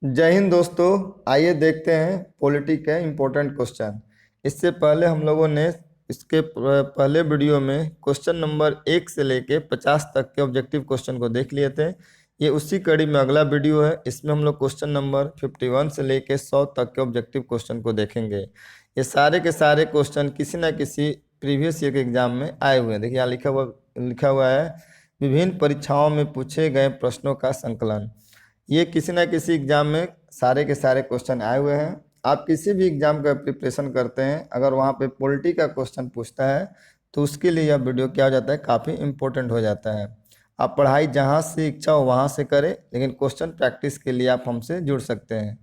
जय हिंद दोस्तों। आइए देखते हैं पॉलिटी के इम्पोर्टेंट क्वेश्चन। इससे पहले हम लोगों ने इसके पहले वीडियो में क्वेश्चन नंबर 1 से लेके 50 तक के ऑब्जेक्टिव क्वेश्चन को देख लिए थे। ये उसी कड़ी में अगला वीडियो है। इसमें हम लोग क्वेश्चन नंबर 51 से लेके 100 तक के ऑब्जेक्टिव क्वेश्चन को देखेंगे। ये सारे के सारे क्वेश्चन किसी न किसी प्रीवियस ईयर के एग्जाम में आए हुए हैं। देखिए यहाँ लिखा हुआ है विभिन्न परीक्षाओं में पूछे गए प्रश्नों का संकलन। ये किसी ना किसी एग्जाम में सारे के सारे क्वेश्चन आए हुए हैं। आप किसी भी एग्जाम का प्रिपरेशन करते हैं, अगर वहाँ पे पॉलिटी का क्वेश्चन पूछता है तो उसके लिए यह वीडियो क्या हो जाता है, काफ़ी इम्पोर्टेंट हो जाता है। आप पढ़ाई जहाँ से इच्छा हो वहाँ से करें, लेकिन क्वेश्चन प्रैक्टिस के लिए आप हमसे जुड़ सकते हैं।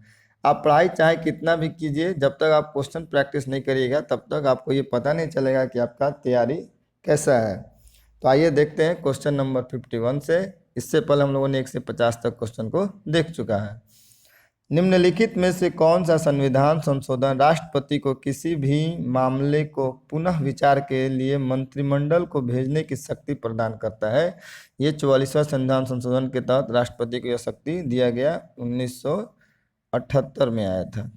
आप पढ़ाई चाहे कितना भी कीजिए, जब तक आप क्वेश्चन प्रैक्टिस नहीं करिएगा तब तक आपको ये पता नहीं चलेगा कि आपका तैयारी कैसा है। तो आइए देखते हैं क्वेश्चन नंबर 51 से। इससे पहले हम लोगों ने 1 से 50 तक क्वेश्चन को देख चुका है। निम्नलिखित में से कौन सा संविधान संशोधन राष्ट्रपति को किसी भी मामले को पुनः विचार के लिए मंत्रिमंडल को भेजने की शक्ति प्रदान करता है? ये 44वां संविधान संशोधन के तहत राष्ट्रपति को यह शक्ति दिया गया, 1978 में आया था।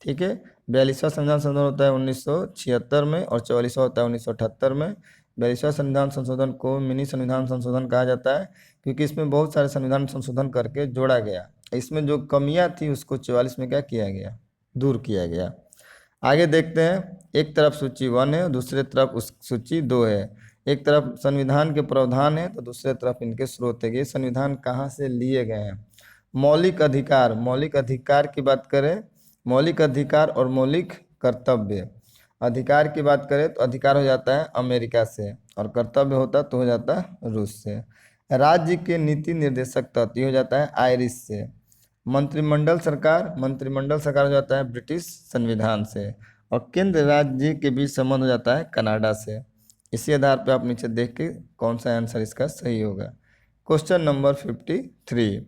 ठीक है। 42वां संविधान संशोधन होता है 1976 में और 44वां होता है 1978 में। 42वां संविधान संशोधन को मिनी संविधान संशोधन कहा जाता है, क्योंकि इसमें बहुत सारे संविधान संशोधन करके जोड़ा गया। इसमें जो कमियां थी उसको 44 में क्या किया गया, दूर किया गया। आगे देखते हैं। एक तरफ सूची 1 है, दूसरे तरफ उस सूची 2 है। एक तरफ संविधान के प्रावधान है तो दूसरे तरफ इनके स्रोत है। ये संविधान कहाँ से लिए गए हैं? मौलिक अधिकार, मौलिक अधिकार की बात करें, मौलिक अधिकार और मौलिक कर्तव्य। अधिकार की बात करें तो अधिकार हो जाता है अमेरिका से और कर्तव्य होता तो हो जाता है रूस से। राज्य के नीति निर्देशक तत्व हो जाता है आयरिश से। मंत्रिमंडल सरकार, मंत्रिमंडल सरकार हो जाता है ब्रिटिश संविधान से। और केंद्र राज्य के बीच संबंध हो जाता है कनाडा से। इसी आधार पर आप नीचे देख के कौन सा आंसर इसका सही होगा। क्वेश्चन नंबर 53,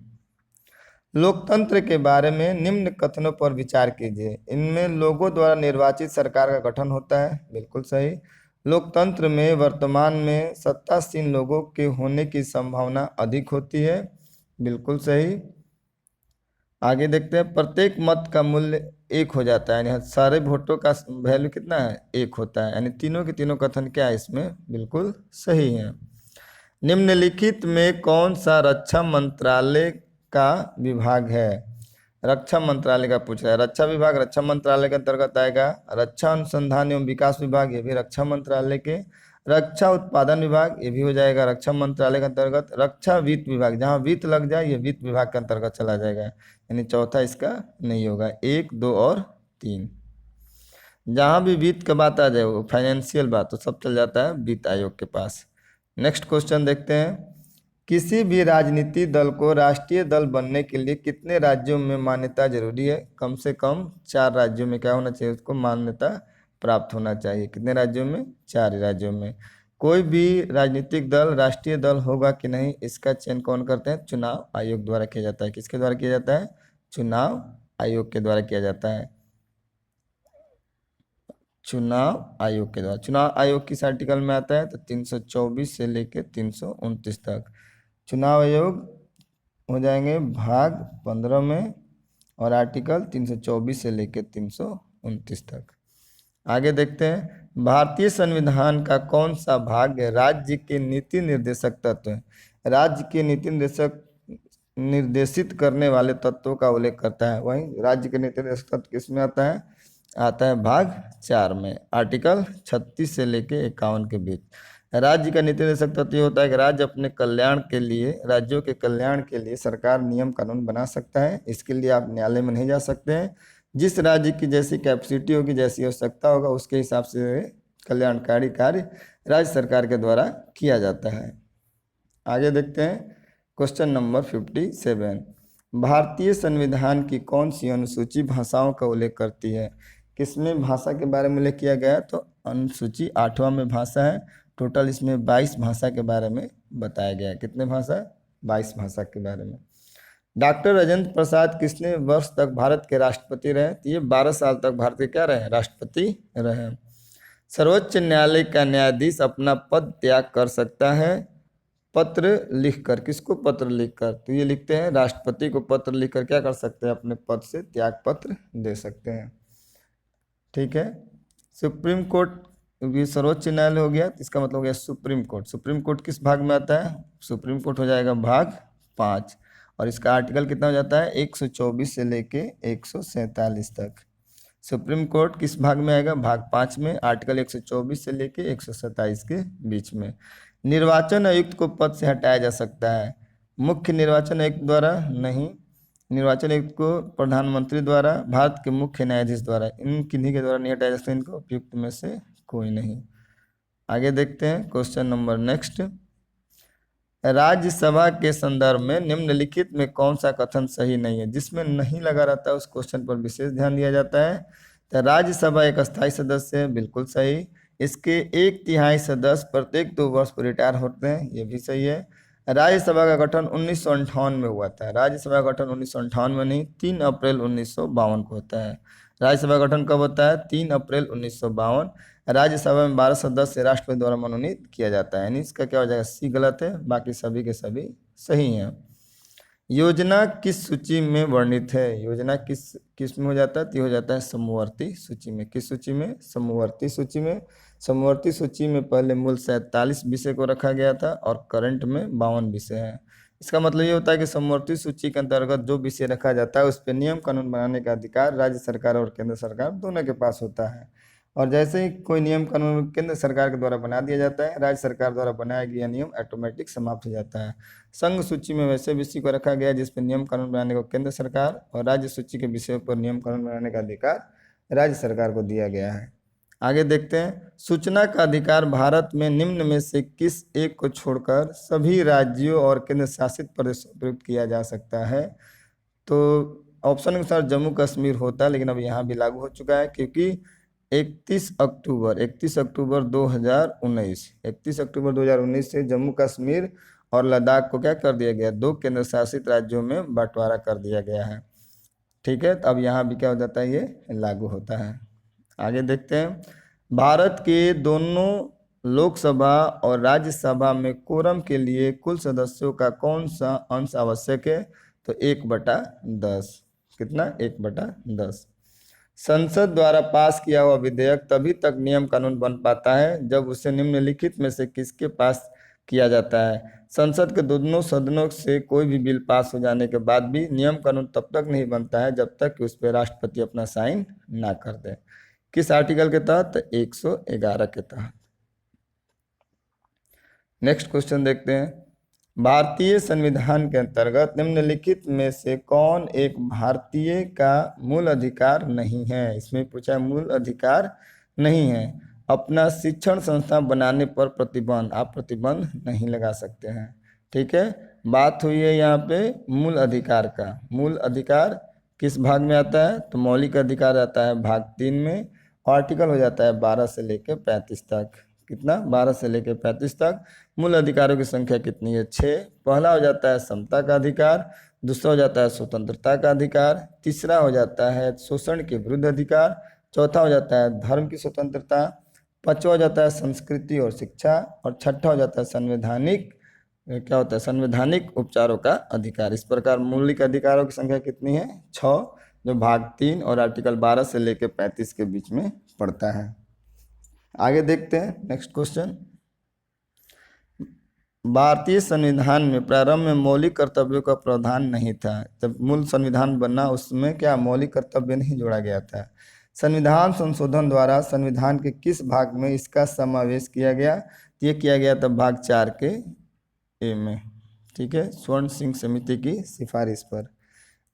लोकतंत्र के बारे में निम्न कथनों पर विचार कीजिए। इनमें लोगों द्वारा निर्वाचित सरकार का गठन होता है, बिल्कुल सही। लोकतंत्र में वर्तमान में सत्तासीन लोगों के होने की संभावना अधिक होती है, बिल्कुल सही। आगे देखते हैं। प्रत्येक मत का मूल्य 1 हो जाता है, यानी सारे वोटों का वैल्यू कितना है, 1 होता है। यानी तीनों के तीनों कथन क्या है इसमें, बिल्कुल सही है। निम्नलिखित में कौन सा रक्षा मंत्रालय का विभाग है? रक्षा मंत्रालय का पूछ रहा है। रक्षा विभाग रक्षा मंत्रालय के अंतर्गत आएगा। रक्षा अनुसंधान एवं विकास विभाग ये भी रक्षा मंत्रालय के। रक्षा उत्पादन विभाग ये भी हो जाएगा रक्षा मंत्रालय के अंतर्गत। रक्षा वित्त विभाग, जहाँ वित्त लग जाए ये वित्त विभाग के अंतर्गत चला जाएगा, यानी चौथा इसका नहीं होगा। 1, 2 और 3, जहाँ भी वित्त का बात आ जाए, वो फाइनेंशियल बात, तो सब चल जाता है वित्त आयोग के पास। नेक्स्ट क्वेश्चन देखते हैं। किसी भी राजनीतिक दल को राष्ट्रीय दल बनने के लिए कितने राज्यों में मान्यता जरूरी है? कम से कम 4 राज्यों में क्या होना चाहिए, उसको मान्यता प्राप्त होना चाहिए। कितने राज्यों में? 4 राज्यों में। कोई भी राजनीतिक दल राष्ट्रीय दल होगा कि नहीं, इसका चयन कौन करते हैं? चुनाव आयोग द्वारा किया जाता है। किसके द्वारा किया जाता है? चुनाव आयोग के द्वारा किया जाता है। चुनाव आयोग के द्वारा। चुनाव आयोग किस आर्टिकल में आता है? तो 324 से लेकर 329 तक। चुनाव आयोग हो जाएंगे भाग 15 में और आर्टिकल 324 से लेकर 329 तक। आगे देखते हैं। भारतीय संविधान का कौन सा भाग राज्य के नीति निर्देशक तत्व है? राज्य के नीति निर्देशक निर्देशित करने वाले तत्वों का उल्लेख करता है। वहीं राज्य के नीति निर्देशक तत्व किस में आता है? आता है भाग 4 में, आर्टिकल 36 से लेके 51 के बीच। राज्य का नीति निर्देशक तत्व ये होता है कि राज्य अपने कल्याण के लिए, राज्यों के कल्याण के लिए सरकार नियम कानून बना सकता है। इसके लिए आप न्यायालय में नहीं जा सकते हैं। जिस राज्य की जैसी कैपेसिटी होगी, जैसी आवश्यकता होगा, उसके हिसाब से कल्याणकारी कार्य राज्य सरकार के द्वारा किया जाता है। आगे देखते हैं। क्वेश्चन नंबर 57, भारतीय संविधान की कौन सी अनुसूची भाषाओं का उल्लेख करती है? किसमें भाषा के बारे में उल्लेख किया गया है? तो अनुसूची 8वां में भाषा है। टोटल इसमें 22 भाषा के बारे में बताया गया है। कितने भाषा? 22 भाषा के बारे में। डॉक्टर राजेंद्र प्रसाद कितने वर्ष तक भारत के राष्ट्रपति रहे? तो ये 12 साल तक भारत के क्या रहे? राष्ट्रपति रहे। सर्वोच्च न्यायालय का न्यायाधीश अपना पद त्याग कर सकता है? पत्र लिखकर, किसको पत्र लिखकर, तो ये लिखते हैं राष्ट्रपति को पत्र लिखकर क्या कर सकते हैं, अपने पद से त्याग पत्र दे सकते हैं। ठीक है। सुप्रीम कोर्ट भी सर्वोच्च न्यायालय हो गया, तो इसका मतलब हो गया सुप्रीम कोर्ट। सुप्रीम कोर्ट किस भाग में आता है, सुप्रीम कोर्ट हो जाएगा भाग 5, और इसका आर्टिकल कितना हो जाता है 124 से लेके 147 तक। सुप्रीम कोर्ट किस भाग में आएगा, भाग 5 में, आर्टिकल 124 से लेके 127 के बीच में। निर्वाचन आयुक्त को पद से हटाया जा सकता है, मुख्य निर्वाचन आयुक्त द्वारा नहीं, निर्वाचन आयुक्त को प्रधानमंत्री द्वारा, भारत के मुख्य न्यायाधीश द्वारा, इन किन्हीं के द्वारा नहीं हटाया जा सकता, इनको उपयुक्त में से कोई नहीं। आगे देखते हैं क्वेश्चन नंबर नेक्स्ट। राज्यसभा के संदर्भ में निम्नलिखित में कौन सा कथन सही नहीं है, जिसमें नहीं लगा रहता है उस क्वेश्चन पर विशेष ध्यान दिया जाता है। तो राज्यसभा एक अस्थायी सदस्य है, बिल्कुल सही। इसके 1/3 सदस्य प्रत्येक 2 वर्ष पर रिटायर होते हैं, ये भी सही है। राज्यसभा का गठन 1958 में हुआ था, राज्यसभा का गठन 1958 में नहीं, 3 अप्रैल 1952 को होता है। राज्यसभा का गठन कब होता है, 3 अप्रैल 1952। राज्यसभा में 12 सदस्य राष्ट्रपति द्वारा मनोनीत किया जाता है, यानी इसका क्या हो जाएगा, सी गलत है, बाकी सभी के सभी सही हैं। योजना किस सूची में वर्णित है, योजना किस में हो जाता है, तो हो जाता है समवर्ती सूची में। किस सूची में, समवर्ती सूची में। समवर्ती सूची में पहले मूल 47 विषय को रखा गया था और करंट में 52 विषय हैं। इसका मतलब ये होता है कि समवर्ती सूची के अंतर्गत जो विषय रखा जाता है उस पर नियम कानून बनाने का अधिकार राज्य सरकार और केंद्र सरकार दोनों के पास होता है। और जैसे ही कोई नियम कानून केंद्र सरकार के द्वारा बना दिया जाता है, राज्य सरकार द्वारा बनाया गया नियम ऑटोमेटिक समाप्त हो जाता है। संघ सूची में वैसे विषय को रखा गया जिस पर नियम कानून बनाने को केंद्र सरकार, और राज्य सूची के विषयों पर नियम कानून बनाने का अधिकार राज्य सरकार को दिया गया है। आगे देखते हैं, सूचना का अधिकार भारत में निम्न में से किस एक को छोड़कर सभी राज्यों और केंद्र शासित प्रदेशों पर प्रयुक्त किया जा सकता है। तो ऑप्शन के अनुसार जम्मू कश्मीर होता है, लेकिन अब यहाँ भी लागू हो चुका है, क्योंकि 31 अक्टूबर 2019 से जम्मू कश्मीर और लद्दाख को क्या कर दिया गया, 2 केंद्र शासित राज्यों में बंटवारा कर दिया गया है। ठीक है, तो अब यहाँ भी क्या हो जाता है, ये लागू होता है। आगे देखते हैं, भारत के दोनों लोकसभा और राज्यसभा में कोरम के लिए कुल सदस्यों का कौन सा अंश आवश्यक है, तो 1/10। कितना, 1/10। संसद द्वारा पास किया हुआ विधेयक तभी तक नियम कानून बन पाता है जब उसे निम्नलिखित में से किसके पास किया जाता है। संसद के दोनों सदनों से कोई भी बिल पास हो जाने के बाद भी नियम कानून तब तक नहीं बनता है जब तक कि उस पर राष्ट्रपति अपना साइन ना कर दे। किस आर्टिकल के तहत, 111 के तहत। नेक्स्ट क्वेश्चन देखते हैं, भारतीय संविधान के अंतर्गत निम्नलिखित में से कौन एक भारतीय का मूल अधिकार नहीं है। इसमें पूछा है मूल अधिकार नहीं है। अपना शिक्षण संस्थान बनाने पर प्रतिबंध, आप प्रतिबंध नहीं लगा सकते हैं। ठीक है, बात हुई है यहाँ पे मूल अधिकार का। मूल अधिकार किस भाग में आता है, तो मौलिक अधिकार आता है भाग 3 में। आर्टिकल हो जाता है 12 से लेकर 35 तक। कितना, 12 से लेकर 35 तक। मूल अधिकारों की संख्या कितनी है, 6। पहला हो जाता है समता का अधिकार, दूसरा हो जाता है स्वतंत्रता का अधिकार, तीसरा हो जाता है शोषण के विरुद्ध अधिकार, चौथा हो जाता है धर्म की स्वतंत्रता, पांचवा हो जाता है संस्कृति और शिक्षा, और छठा हो जाता है संवैधानिक, क्या होता है, संवैधानिक उपचारों का अधिकार। इस प्रकार मौलिक अधिकारों की संख्या कितनी है, 6, जो भाग 3 और आर्टिकल 12 से लेकर 35 के बीच में पड़ता है। आगे देखते हैं नेक्स्ट क्वेश्चन, भारतीय संविधान में प्रारंभ में मौलिक कर्तव्यों का प्रावधान नहीं था। जब मूल संविधान बना उसमें क्या मौलिक कर्तव्य नहीं जोड़ा गया था। संविधान संशोधन द्वारा संविधान के किस भाग में इसका समावेश किया गया, ये किया गया था भाग 4 के ए में। ठीक है, स्वर्ण सिंह समिति की सिफारिश पर।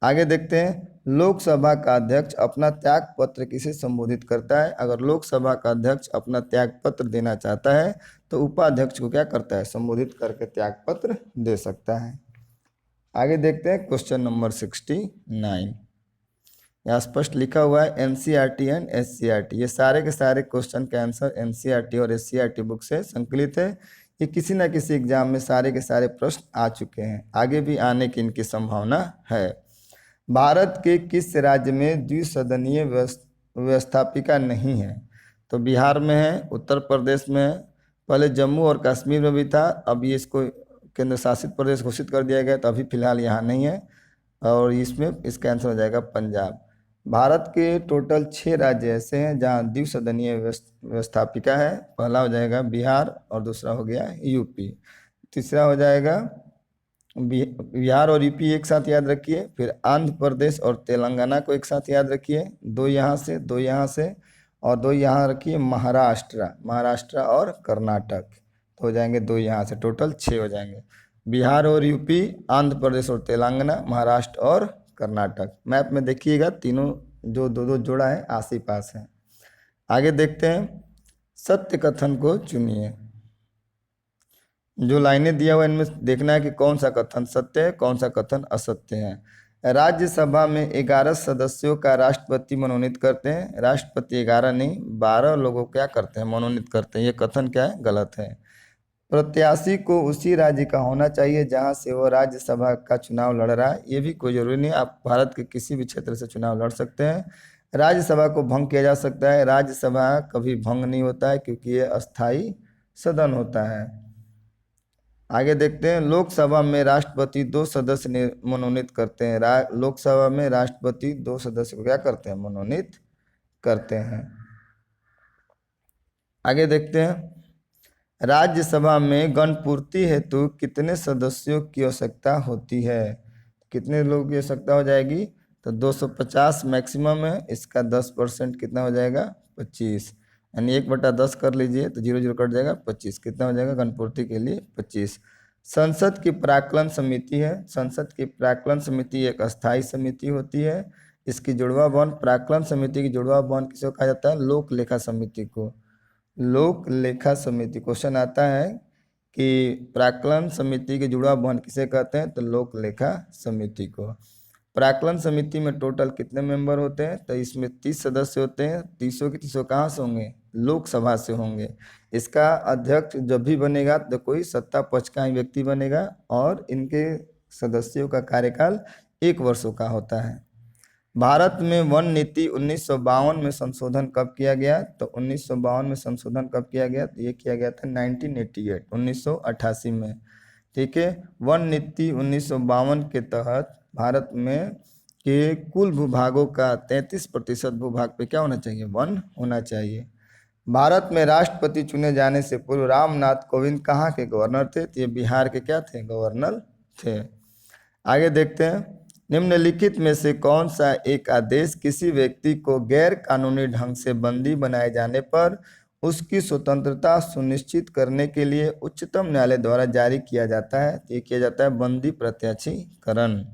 आगे देखते हैं, लोकसभा का अध्यक्ष अपना त्याग पत्र किसे संबोधित करता है। अगर लोकसभा का अध्यक्ष अपना त्याग पत्र देना चाहता है तो उपाध्यक्ष को क्या करता है, संबोधित करके त्याग पत्र दे सकता है। आगे देखते हैं क्वेश्चन नंबर 69। यहाँ स्पष्ट लिखा हुआ है एनसीईआरटी एंड एससीईआरटी। ये सारे के सारे क्वेश्चन का आंसर एनसीईआरटी और एससीईआरटी बुक से संकलित है। ये किसी न किसी एग्जाम में सारे के सारे प्रश्न आ चुके हैं, आगे भी आने की इनकी संभावना है। भारत के किस राज्य में द्विसदनीय व्यवस्थापिका नहीं है, तो बिहार में है, उत्तर प्रदेश में है, पहले जम्मू और कश्मीर में भी था, अब ये इसको केंद्र शासित प्रदेश घोषित कर दिया गया, तो अभी फिलहाल यहाँ नहीं है, और इसमें इसका आंसर हो जाएगा पंजाब। भारत के टोटल 6 राज्य ऐसे हैं जहाँ द्विसदनीय व्यवस्थापिका है। पहला हो जाएगा बिहार और दूसरा हो गया यूपी। तीसरा हो जाएगा बिहार और यूपी एक साथ याद रखिए। फिर आंध्र प्रदेश और तेलंगाना को एक साथ याद रखिए, 2 यहाँ से 2 यहाँ से, और 2 यहाँ रखिए महाराष्ट्र और कर्नाटक, तो हो जाएंगे 2 यहाँ से, टोटल 6 हो जाएंगे। बिहार और यूपी, आंध्र प्रदेश और तेलंगाना, महाराष्ट्र और कर्नाटक। मैप में देखिएगा तीनों जो 2-2 जोड़ा है आस ही पास है। आगे देखते हैं, सत्य कथन को चुनिए। जो लाइनें दिया हुआ है इनमें देखना है कि कौन सा कथन सत्य है, कौन सा कथन असत्य है। राज्यसभा में 11 सदस्यों का राष्ट्रपति मनोनीत करते हैं। राष्ट्रपति 11 नहीं 12 लोगों क्या करते हैं, मनोनीत करते हैं। ये कथन क्या है, गलत है। प्रत्याशी को उसी राज्य का होना चाहिए जहां से वो राज्यसभा का चुनाव लड़ रहा है। ये भी कोई जरूरी नहीं, आप भारत के किसी भी क्षेत्र से चुनाव लड़ सकते हैं। राज्यसभा को भंग किया जा सकता है, राज्यसभा कभी भंग नहीं होता है क्योंकि ये अस्थाई सदन होता है। आगे देखते हैं, लोकसभा में राष्ट्रपति 2 सदस्य मनोनीत करते हैं। लोकसभा में राष्ट्रपति 2 सदस्य को क्या करते हैं, मनोनीत करते हैं। आगे देखते हैं, राज्यसभा में गणपूर्ति हेतु कितने सदस्यों की आवश्यकता होती है। कितने लोगों की आवश्यकता हो जाएगी, तो 250 मैक्सिमम है। इसका 10% कितना हो जाएगा, 25, यानी 1/10 कर लीजिए तो 0 0 कट जाएगा, 25 कितना हो जाएगा गणपूर्ति के लिए 25। संसद की प्राक्कलन समिति है। संसद की प्राक्कलन समिति एक अस्थायी समिति होती है। इसकी जुड़वा बहन, प्राक्कलन समिति की जुड़वा बहन किसको कहा जाता है, लोक लेखा समिति को। लोक लेखा समिति, क्वेश्चन आता है कि प्राक्कलन समिति की जुड़वा बहन किसे कहते हैं, तो लोक लेखा समिति को। प्राक्कलन समिति में टोटल कितने मेंबर होते हैं, तो इसमें 30 सदस्य होते हैं। 30 के 30 कहाँ से होंगे, लोकसभा से होंगे। इसका अध्यक्ष जब भी बनेगा तो कोई सत्ता पक्ष का ही व्यक्ति बनेगा, और इनके सदस्यों का कार्यकाल 1 वर्षों का होता है। भारत में वन नीति 1952 में संशोधन कब किया गया, तो 1952 में संशोधन कब किया गया, तो ये किया गया था 1988 में। ठीक है, वन नीति 1952 के तहत भारत में के कुल भूभागों का 33% भूभाग पे क्या होना चाहिए, वन होना चाहिए। भारत में राष्ट्रपति चुने जाने से पूर्व रामनाथ कोविंद कहाँ के गवर्नर थे, तो ये बिहार के क्या थे, गवर्नर थे। आगे देखते हैं, निम्नलिखित में से कौन सा एक आदेश किसी व्यक्ति को गैर कानूनी ढंग से बंदी बनाए जाने पर उसकी स्वतंत्रता सुनिश्चित करने के लिए उच्चतम न्यायालय द्वारा जारी किया जाता है, ये किया जाता है बंदी प्रत्याशीकरण।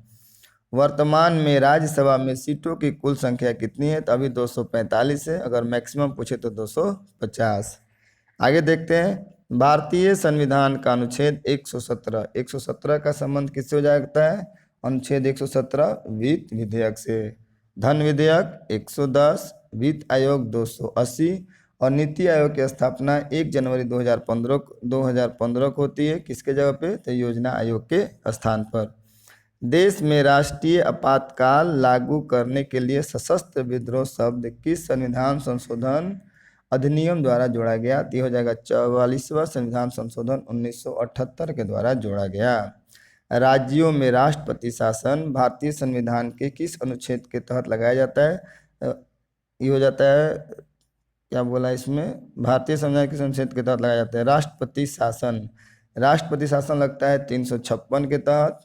वर्तमान में राज्यसभा में सीटों की कुल संख्या कितनी है, तो अभी 245 है, अगर मैक्सिमम पूछे तो 250। आगे देखते हैं, भारतीय संविधान का अनुच्छेद 117 का संबंध किससे हो जाता है, अनुच्छेद 117 वित्त विधेयक से। धन विधेयक 110, वित्त आयोग 280, और नीति आयोग की स्थापना 1 जनवरी 2015 को होती है। किसके जगह पे, तो योजना आयोग के स्थान पर। देश में राष्ट्रीय आपातकाल लागू करने के लिए सशस्त्र विद्रोह शब्द किस संविधान संशोधन अधिनियम द्वारा जोड़ा गया, तो हो जाएगा 44वां संविधान संशोधन 1978 के द्वारा जोड़ा गया। राज्यों में राष्ट्रपति शासन भारतीय संविधान के किस अनुच्छेद के तहत लगाया जाता है, ये हो जाता है, क्या बोला इसमें, भारतीय संविधान किस अनुच्छेद के तहत लगाया जाता है, राष्ट्रपति शासन। राष्ट्रपति शासन लगता है 356 के तहत,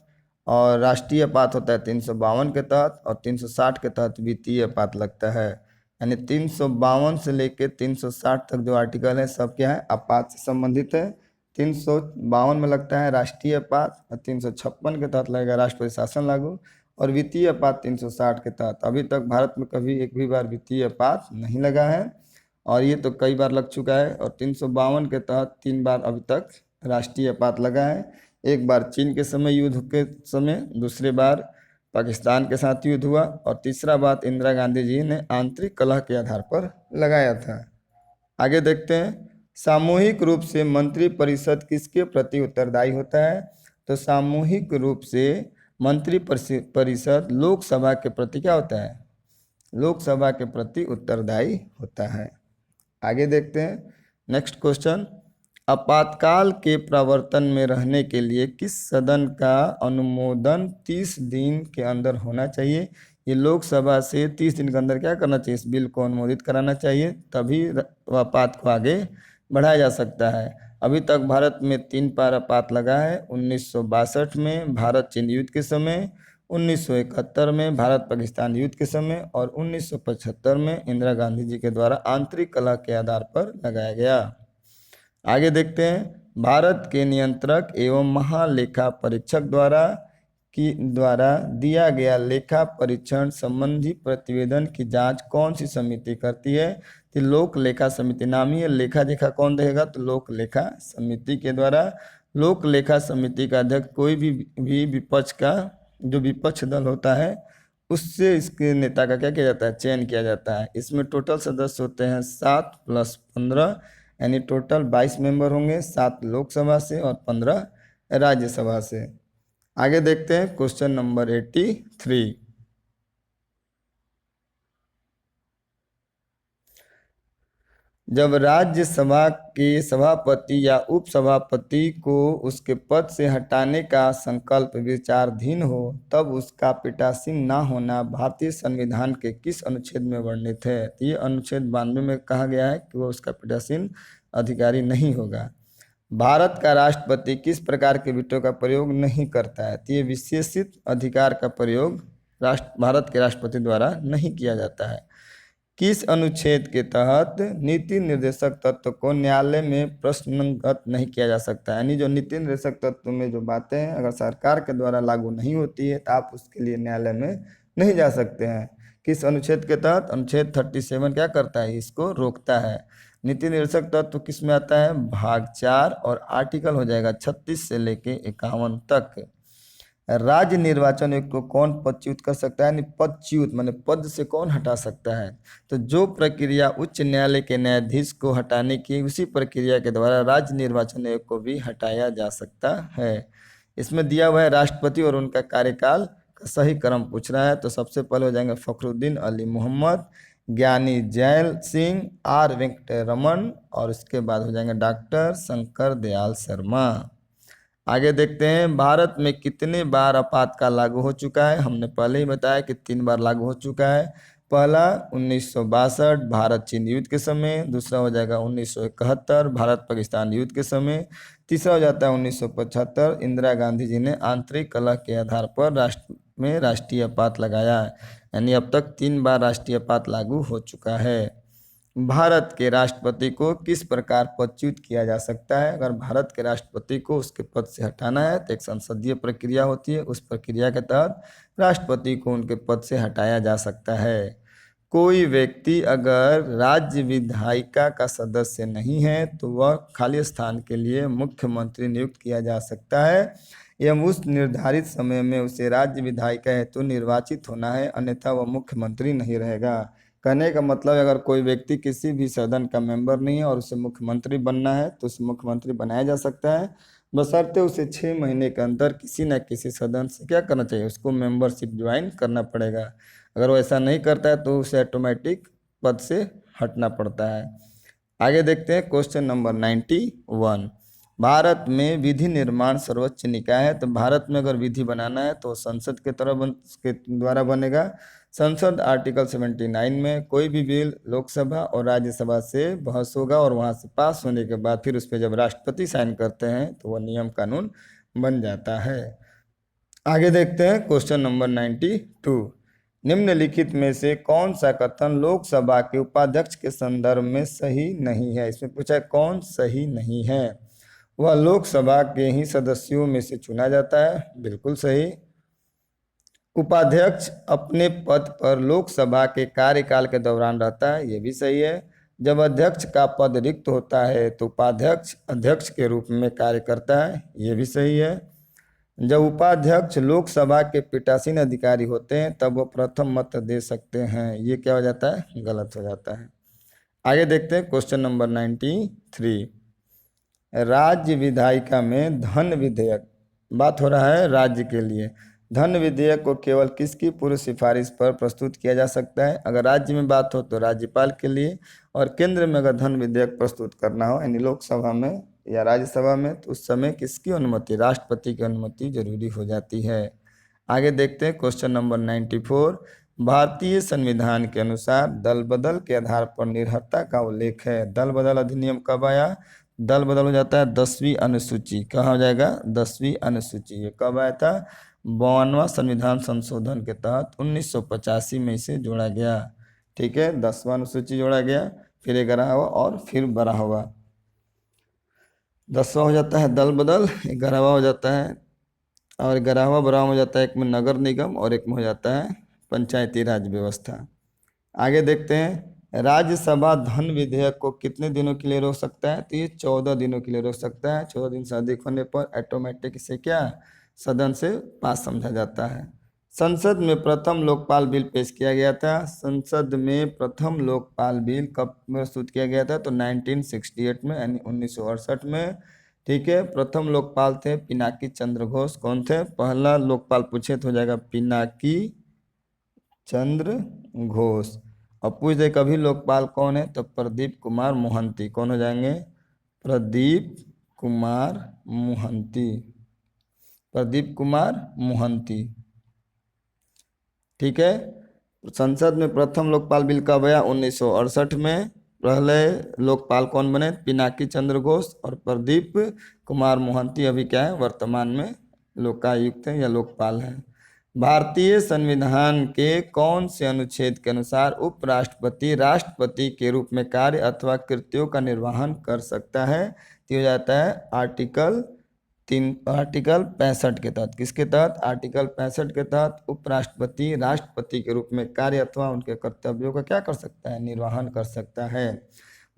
और राष्ट्रीय आपात होता है 352 के तहत, और 360 के तहत वित्तीय आपात लगता है। यानी 352 से लेकर 360 तक जो आर्टिकल है सब क्या है, आपात से संबंधित है। 352 में लगता है राष्ट्रीय आपात, और 356 के तहत लगेगा राष्ट्रपति शासन लागू, और वित्तीय आपात 360 के तहत। अभी तक भारत में कभी एक भी बार वित्तीय आपात नहीं लगा है, और ये तो कई बार लग चुका है। और 352 के तहत 3 बार अभी तक राष्ट्रीय आपात लगा है। एक बार चीन के समय युद्ध के समय, दूसरी बार पाकिस्तान के साथ युद्ध हुआ, और तीसरा बात इंदिरा गांधी जी ने आंतरिक कलह के आधार पर लगाया था। आगे देखते हैं, सामूहिक रूप से मंत्री परिषद किसके प्रति उत्तरदायी होता है, तो सामूहिक रूप से मंत्री परिषद लोकसभा के प्रति क्या होता है, लोकसभा के प्रति उत्तरदायी होता है। आगे देखते हैं नेक्स्ट क्वेश्चन, आपातकाल के प्रवर्तन में रहने के लिए किस सदन का अनुमोदन 30 दिन के अंदर होना चाहिए? ये लोकसभा से 30 दिन के अंदर क्या करना चाहिए? इस बिल को अनुमोदित कराना चाहिए, तभी आपात को आगे बढ़ाया जा सकता है। अभी तक भारत में 3 बार आपात लगा है। 1962 में भारत चीन युद्ध के समय, 1971 में भारत पाकिस्तान युद्ध के समय और 1975 में इंदिरा गांधी जी के द्वारा आंतरिक कलह के आधार पर लगाया गया। आगे देखते हैं, भारत के नियंत्रक एवं महालेखा परीक्षक द्वारा दिया गया लेखा परीक्षण संबंधी प्रतिवेदन की जांच कौन सी समिति करती है? तो लोक लेखा समिति नाम ही है। लेखा जोखा कौन देगा? तो लोक लेखा समिति के द्वारा। लोक लेखा समिति का अध्यक्ष कोई भी विपक्ष का जो विपक्ष दल होता है उससे इसके नेता का क्या किया जाता है? चयन किया जाता है। इसमें टोटल सदस्य होते हैं 7 + 15, यानी टोटल 22 मेंबर होंगे, 7 लोकसभा से और 15 राज्यसभा से। आगे देखते हैं क्वेश्चन नंबर 83। जब राज्यसभा के सभापति या उपसभापति को उसके पद से हटाने का संकल्प विचाराधीन हो, तब उसका पीठासीन न होना भारतीय संविधान के किस अनुच्छेद में वर्णित है? तो ये अनुच्छेद 92 में कहा गया है कि वह उसका पीठासीन अधिकारी नहीं होगा। भारत का राष्ट्रपति किस प्रकार के वीटो का प्रयोग नहीं करता है? तो ये विशेषित अधिकार का प्रयोग भारत के राष्ट्रपति द्वारा नहीं किया जाता है। किस अनुच्छेद के तहत नीति निर्देशक तत्व को न्यायालय में प्रश्नगत नहीं किया जा सकता है? यानी जो नीति निर्देशक तत्व में जो बातें हैं अगर सरकार के द्वारा लागू नहीं होती है तो आप उसके लिए न्यायालय में नहीं जा सकते हैं। किस अनुच्छेद के तहत? अनुच्छेद 37 क्या करता है? इसको रोकता है। नीति निर्देशक तत्व किस में आता है? भाग 4 और आर्टिकल हो जाएगा 36 से लेके 51 तक। राज्य निर्वाचन आयुक्त को कौन पदच्युत कर सकता है? पदच्युत माने पद से कौन हटा सकता है? तो जो प्रक्रिया उच्च न्यायालय के न्यायाधीश को हटाने की, उसी प्रक्रिया के द्वारा राज्य निर्वाचन आयोग को भी हटाया जा सकता है। इसमें दिया हुआ है राष्ट्रपति और उनका कार्यकाल का सही क्रम पूछ रहा है। तो सबसे पहले हो जाएंगे फखरुद्दीन अली मोहम्मद, ज्ञानी जैल सिंह, आर वेंकटरमन और उसके बाद हो जाएंगे डॉक्टर शंकर दयाल शर्मा। आगे देखते हैं, भारत में कितने बार आपातकाल लागू हो चुका है? हमने पहले ही बताया कि 3 बार लागू हो चुका है। पहला 1962 भारत चीन युद्ध के समय, दूसरा हो जाएगा 1971 भारत पाकिस्तान युद्ध के समय, तीसरा हो जाता है 1975 इंदिरा गांधी जी ने आंतरिक कलह के आधार पर राष्ट्रीय आपात लगाया। यानी अब तक 3 बार राष्ट्रीय आपात लागू हो चुका है। भारत के राष्ट्रपति को किस प्रकार पदच्युत किया जा सकता है? अगर भारत के राष्ट्रपति को उसके पद से हटाना है तो एक संसदीय प्रक्रिया होती है, उस प्रक्रिया के तहत राष्ट्रपति को उनके पद से हटाया जा सकता है। कोई व्यक्ति अगर राज्य विधायिका का सदस्य नहीं है तो वह खाली स्थान के लिए मुख्यमंत्री नियुक्त किया जा सकता है एवं उस निर्धारित समय में उसे राज्य विधायिका हेतु निर्वाचित होना है, अन्यथा वह मुख्यमंत्री नहीं रहेगा। कहने का मतलब अगर कोई व्यक्ति किसी भी सदन का मेंबर नहीं है और उसे मुख्यमंत्री बनना है तो उसे मुख्यमंत्री बनाया जा सकता है, बशर्ते उसे 6 महीने के अंदर किसी न किसी सदन से क्या करना चाहिए? उसको मेंबरशिप ज्वाइन करना पड़ेगा। अगर वो ऐसा नहीं करता है तो उसे ऑटोमेटिक पद से हटना पड़ता है। आगे देखते हैं क्वेश्चन नंबर 91। भारत में विधि निर्माण सर्वोच्च निकाय है। तो भारत में अगर विधि बनाना है तो संसद के द्वारा बनेगा। संसद आर्टिकल 79 में कोई भी बिल लोकसभा और राज्यसभा से बहस होगा और वहां से पास होने के बाद फिर उस पर जब राष्ट्रपति साइन करते हैं तो वह नियम कानून बन जाता है। आगे देखते हैं क्वेश्चन नंबर 92। निम्नलिखित में से कौन सा कथन लोकसभा के उपाध्यक्ष के संदर्भ में सही नहीं है? इसमें पूछा है कौन सही नहीं है। वह लोकसभा के ही सदस्यों में से चुना जाता है, बिल्कुल सही। उपाध्यक्ष अपने पद पर लोकसभा के कार्यकाल के दौरान रहता है, ये भी सही है। जब अध्यक्ष का पद रिक्त होता है तो उपाध्यक्ष अध्यक्ष के रूप में कार्य करता है, ये भी सही है। जब उपाध्यक्ष लोकसभा के पीठासीन अधिकारी होते हैं तब वो प्रथम मत दे सकते हैं, ये क्या हो जाता है? गलत हो जाता है। आगे देखते हैं क्वेश्चन नंबर 93। राज्य विधायिका में धन विधेयक, बात हो रहा है राज्य के लिए। धन विधेयक को केवल किसकी पूर्व सिफारिश पर प्रस्तुत किया जा सकता है? अगर राज्य में बात हो तो राज्यपाल के लिए, और केंद्र में अगर धन विधेयक प्रस्तुत करना हो यानी लोकसभा में या राज्यसभा में, तो उस समय किसकी अनुमति, राष्ट्रपति की अनुमति जरूरी हो जाती है। आगे देखते हैं क्वेश्चन नंबर 94। भारतीय संविधान के अनुसार दल बदल के आधार पर निरहरता का उल्लेख है। दल बदल अधिनियम कब आया? दल बदल हो जाता है 10वीं अनुसूची। कहाँ हो जाएगा? 10वीं अनुसूची। ये कब आया था? 52वां संविधान संशोधन के तहत 1985 में इसे जोड़ा गया। ठीक है, 10वां अनुसूची जोड़ा गया, फिर 11वां और फिर 12वां। 10वां हो जाता है दल बदल, 11वां हो जाता है, और 11वां 12वां हो जाता है, एक में नगर निगम और एक में हो जाता है पंचायती राज व्यवस्था। आगे देखते हैं, राज्यसभा धन विधेयक को कितने दिनों के लिए रोक सकता है? तो ये 14 दिनों के लिए रोक सकता है। 14 दिन से अधिक होने पर ऑटोमेटिक इसे क्या, सदन से पास समझा जाता है। संसद में प्रथम लोकपाल बिल पेश किया गया था। संसद में प्रथम लोकपाल बिल कब प्रस्तुत किया गया था? तो 1968 में, यानी 1968 में। ठीक है, प्रथम लोकपाल थे पिनाकी चंद्र घोष। कौन थे? पहला लोकपाल पूछे तो हो जाएगा पिनाकी चंद्र घोष। और पूछ दे कभी लोकपाल कौन है? तो प्रदीप कुमार मोहंती। कौन हो जाएंगे? प्रदीप कुमार मोहंती। प्रदीप कुमार मोहंती। ठीक है, संसद में प्रथम लोकपाल बिल कब आया? 1968 में। पहले लोकपाल कौन बने? पिनाकी चंद्र घोष और प्रदीप कुमार मोहंती अभी क्या है? वर्तमान में लोकायुक्त है या लोकपाल है। भारतीय संविधान के कौन से अनुच्छेद के अनुसार उपराष्ट्रपति राष्ट्रपति के रूप में कार्य अथवा कृत्यों का निर्वहन कर सकता है? तो हो जाता है आर्टिकल 65 के तहत। किसके तहत? आर्टिकल 65 के तहत उपराष्ट्रपति राष्ट्रपति के रूप में कार्य अथवा उनके कर्तव्यों का क्या कर सकता है? निर्वहन कर सकता है।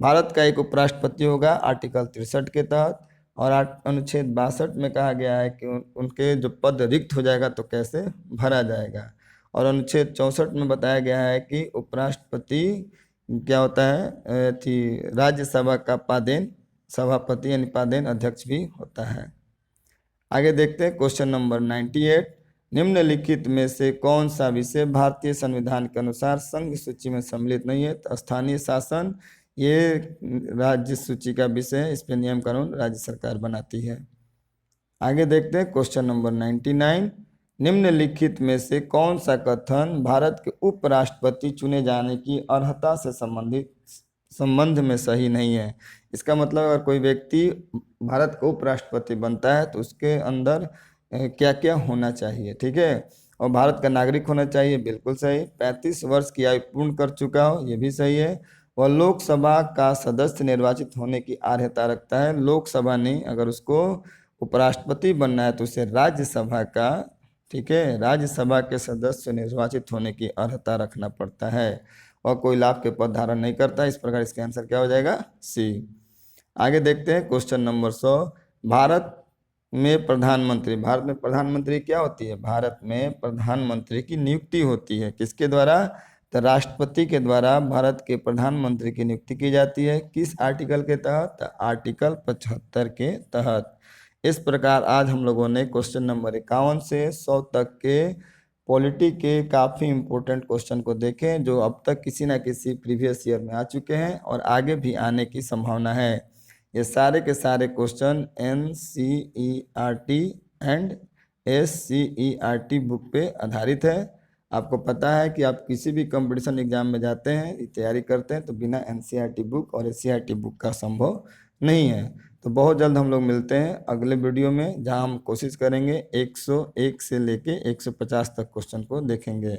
भारत का एक उपराष्ट्रपति होगा आर्टिकल 63 के तहत, और अनुच्छेद 62 में कहा गया है कि उनके जो पद रिक्त हो जाएगा तो कैसे भरा जाएगा। और अनुच्छेद 64 में बताया गया है कि उपराष्ट्रपति क्या होता है, थी राज्यसभा का पादेन सभापति यानी पादेन अध्यक्ष भी होता है। आगे देखते हैं क्वेश्चन नंबर 98। निम्नलिखित में से कौन सा विषय भारतीय संविधान के अनुसार संघ सूची में सम्मिलित नहीं है? तो स्थानीय शासन ये राज्य सूची का विषय है, इस पर नियम कानून राज्य सरकार बनाती है। आगे देखते हैं क्वेश्चन नंबर 99। निम्नलिखित में से कौन सा कथन भारत के उपराष्ट्रपति चुने जाने की अर्हता से संबंध में सही नहीं है? इसका मतलब अगर कोई व्यक्ति भारत का उपराष्ट्रपति बनता है तो उसके अंदर क्या क्या होना चाहिए। ठीक है, और भारत का नागरिक होना चाहिए, बिल्कुल सही। 35 वर्ष की आयु पूर्ण कर चुका हो, ये भी सही है। वह लोकसभा का सदस्य निर्वाचित होने की अर्हता रखता है। लोकसभा नहीं, अगर उसको उपराष्ट्रपति बनना है तो उसे राज्यसभा का, ठीक है, राज्यसभा के सदस्य निर्वाचित होने की अर्हता रखना पड़ता है, और कोई लाभ के पद धारण नहीं करता। इस प्रकार इसका आंसर क्या हो जाएगा? सी। आगे देखते हैं क्वेश्चन नंबर 100। भारत में प्रधानमंत्री क्या होती है? भारत में प्रधानमंत्री की नियुक्ति होती है। किसके द्वारा? तो राष्ट्रपति के द्वारा भारत के प्रधानमंत्री की नियुक्ति की जाती है। किस आर्टिकल के तहत? आर्टिकल 75 के तहत। इस प्रकार आज हम लोगों ने क्वेश्चन नंबर 51 से 100 तक के पॉलिटी के काफ़ी इम्पोर्टेंट क्वेश्चन को देखें, जो अब तक किसी ना किसी प्रीवियस ईयर में आ चुके हैं और आगे भी आने की संभावना है। ये सारे के सारे question NCERT and SCERT book पे आधारित है। आपको पता है कि आप किसी भी कंपटीशन एग्जाम में जाते हैं, तैयारी करते हैं, तो बिना NCERT बुक और SCERT बुक का संभव नहीं है। तो बहुत जल्द हम लोग मिलते हैं अगले वीडियो में, जहां हम कोशिश करेंगे 101 से लेके 150 तक क्वेश्चन को देखेंगे।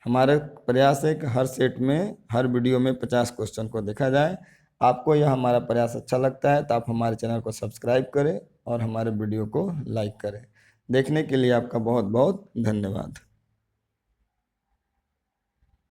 हमारा प्रयास है कि हर सेट में, हर वीडियो में 50 क्वेश्चन को देखा जाए। आपको यह हमारा प्रयास अच्छा लगता है तो आप हमारे चैनल को सब्सक्राइब करें और हमारे वीडियो को लाइक करें। देखने के लिए आपका बहुत बहुत धन्यवाद।